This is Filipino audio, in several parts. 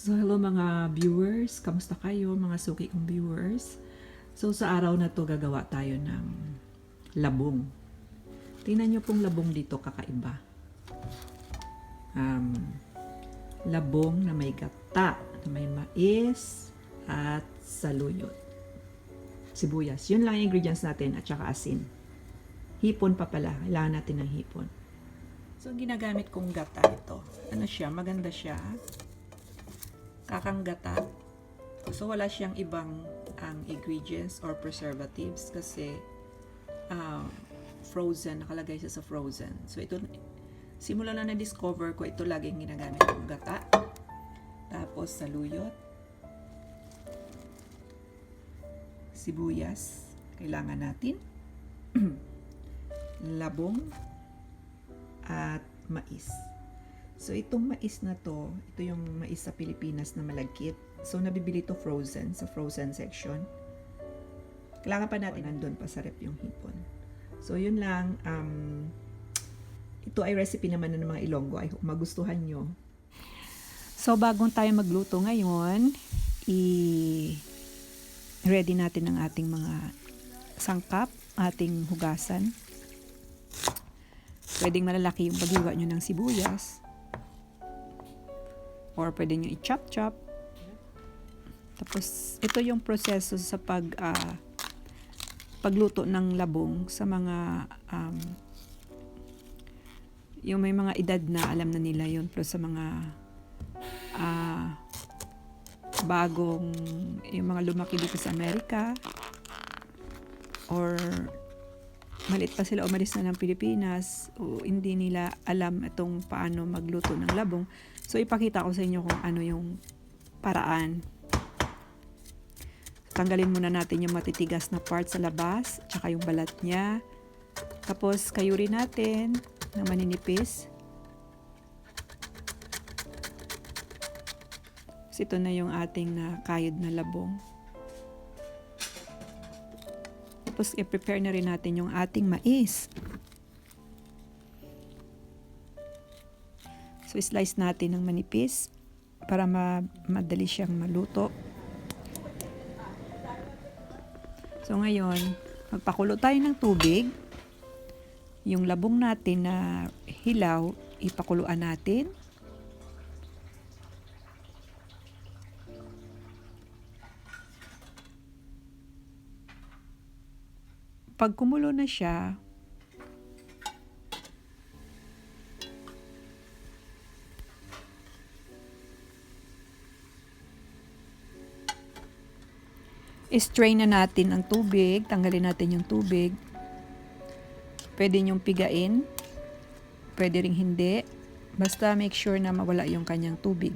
So hello mga viewers, kamusta kayo mga suki kong viewers? So sa araw na to gagawa tayo ng labong. Tingnan nyo pong labong dito kakaiba. Labong na may gata, na may mais at saluyot. Sibuyas, yun lang yung ingredients natin at saka asin. Hipon pa pala, kailangan natin ng hipon. So ginagamit kong gata ito. Ano siya, maganda siya. Kakanggata. So wala siyang ibang ingredients or preservatives kasi frozen, nakalagay siya sa frozen. So ito, simula na na-discover ko, ito laging ginagamit kong gata. Tapos saluyot. Sibuyas, kailangan natin. Labong at mais. So, itong mais na to, ito yung mais sa Pilipinas na malagkit. So, nabibili to frozen, sa frozen section. Kailangan pa natin nandun pa sa rep yung hipon. So, yun lang. Ito ay recipe naman ng mga Ilonggo. I hope magustuhan nyo. So, bagong tayo magluto ngayon, i-ready natin ang ating mga sangkap, ating hugasan. Pwedeng malalaki yung paghiwa nyo ng sibuyas. Or pwede nyo i-chop-chop. Tapos, ito yung proseso sa pagluto ng labong sa mga yung may mga edad na alam na nila yun. Pero sa mga bagong, yung mga lumaki dito sa Amerika or maliit pa sila umalis na ng Pilipinas o hindi nila alam itong paano magluto ng labong. So, ipakita ko sa inyo kung ano yung paraan. Tanggalin muna natin yung matitigas na part sa labas, tsaka yung balat niya. Tapos, kayurin natin na maninipis. So, ito na yung ating nakayod na labong. Tapos, i-prepare na rin natin yung ating mais. So, slice natin ng manipis para madali siyang maluto. So, ngayon, magpakulo tayo ng tubig. Yung labong natin na hilaw, ipakuluan natin. Pag kumulo na siya, i-strain na natin ang tubig, tanggalin natin yung tubig. Pwede nyong pigain, pwede ring hindi. Basta make sure na mawala yung kanyang tubig.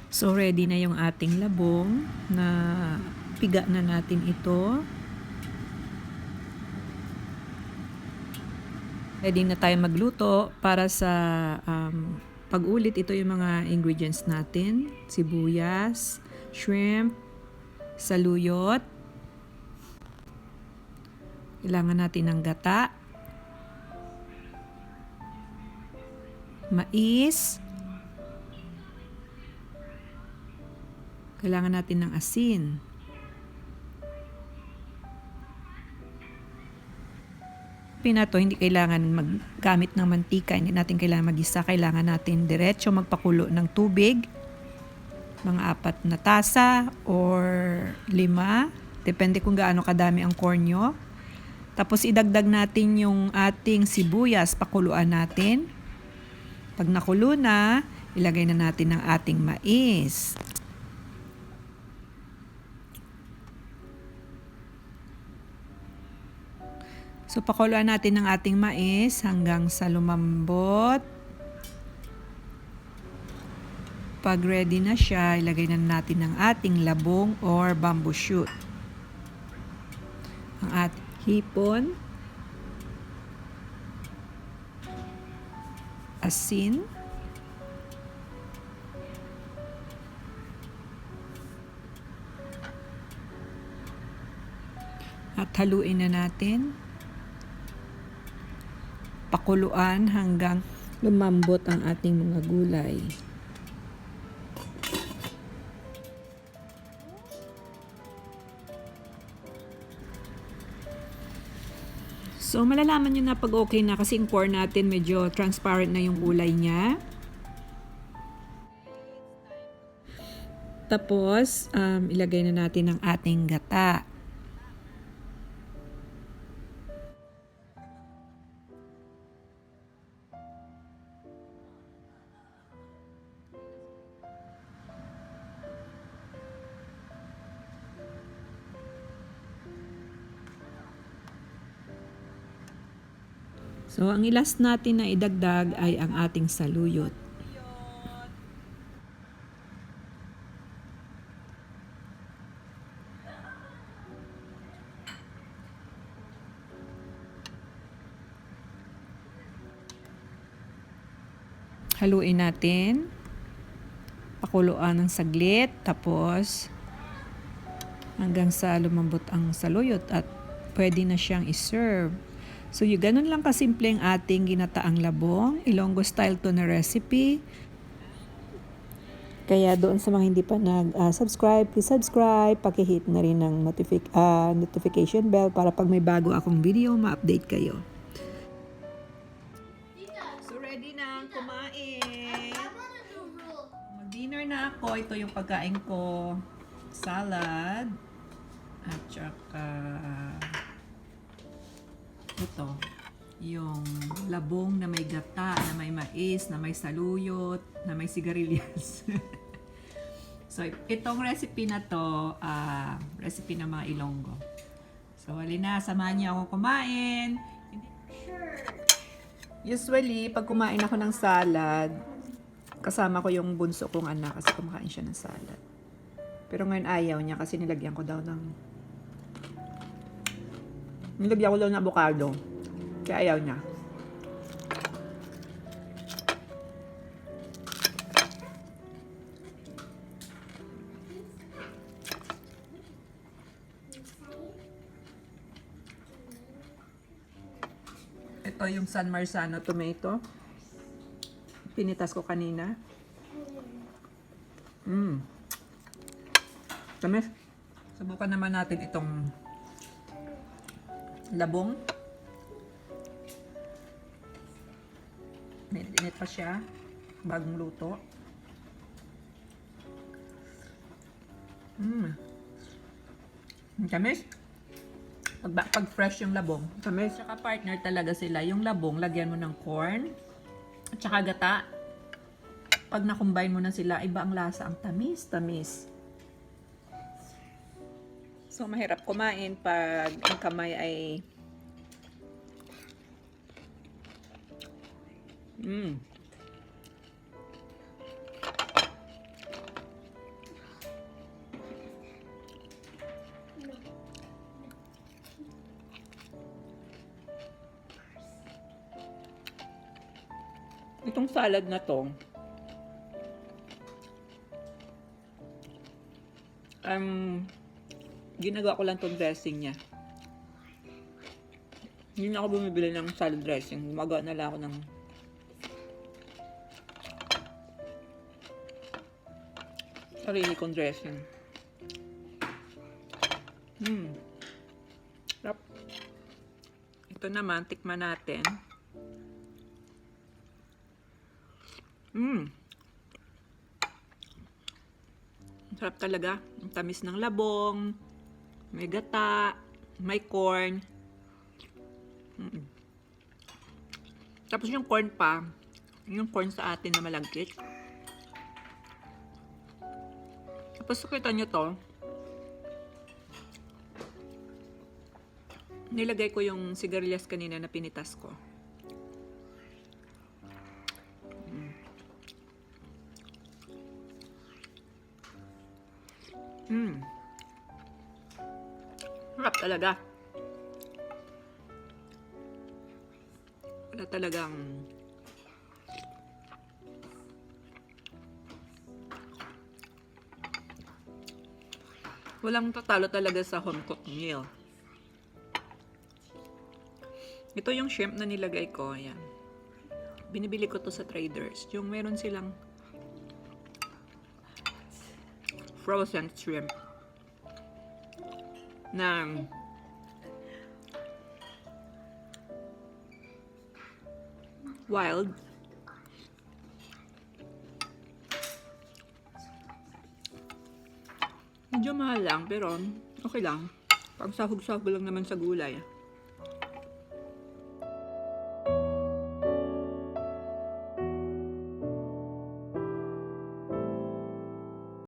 So, ready na yung ating labong na piga na natin ito. Ready na tayo magluto para sa pag-ulit. Ito yung mga ingredients natin. Sibuyas, shrimp, saluyot. Kailangan natin ng gata, mais, kailangan natin ng asin. Pinato, hindi kailangan maggamit ng mantika, hindi natin kailangan magisa, kailangan natin diretso magpakulo ng tubig. Mga 4 na tasa or 5, depende kung gaano kadami ang corn nyo. Tapos idagdag natin yung ating sibuyas, pakuluan natin. Pag nakulo na, ilagay na natin ang ating mais. So, pakuluan natin ang ating mais hanggang sa lumambot. Pag ready na siya, ilagay na natin ang ating labong or bamboo shoot. Ang ating hipon, asin, haluin na natin. Pakuluan hanggang lumambot ang ating mga gulay. So, malalaman nyo na pag okay na kasi yung corn natin medyo transparent na yung kulay niya. Tapos, ilagay na natin ang ating gata. So, ang ilas natin na idagdag ay ang ating saluyot. Haluin natin. Pakuluan ng saglit. Tapos, hanggang sa lumambot ang saluyot at pwede na siyang iserve. So, yung ganun lang kasimple ang ating ginataang labong. Ilonggo style to na recipe. Kaya doon sa mga hindi pa nag-subscribe, please subscribe. Pakihit na rin ng notification bell para pag may bago akong video, ma-update kayo. So, ready na ang kumain. Mag-dinner na ako. Ito yung pagkain ko. Salad. At saka ito, yung labong na may gata, na may mais, na may saluyot, na may sigarilyas. So, itong recipe na to, recipe ng mga Ilonggo. So, halina, samahan niyo ako kumain. Usually, pag kumain ako ng salad, kasama ko yung bunso kong anak kasi kumakain siya ng salad. Pero ngayon ayaw niya kasi nilagyan ko daw ng avocado. Kaya ayaw niya. Ito yung San Marzano tomato. Pinitas ko kanina. Tamis. Subukan naman natin itong labong. Init pa siya. Bagong luto. Tamis. Pag fresh yung labong. Tamis. Tsaka partner talaga sila. Yung labong, lagyan mo ng corn. At tsaka gata. Pag na-combine mo na sila, iba ang lasa. Ang tamis. Tamis. So, mahirap kumain pag ang kamay ay itong salad na to, ginagawa ko lang tong dressing niya. Hindi na ako bumibili ng salad dressing. Gumagawa na lang ako ng sarili kong dressing. Sarap. Ito naman, tikman natin. Sarap talaga. Ang tamis ng labong. May gata. May corn. Tapos yung corn pa. Yung corn sa atin na malagkit. Tapos kita nyo to. Nilagay ko yung sigarilyas kanina na pinitas ko. Sarap talaga. Wala talagang walang tatalo talaga sa home cooked meal. Ito yung shrimp na nilagay ko. Ayan. Binibili ko to sa traders. Yung meron silang frozen shrimp na wild. Medyo mahal lang, pero okay lang. Pang sahog-sahog lang naman sa gulay.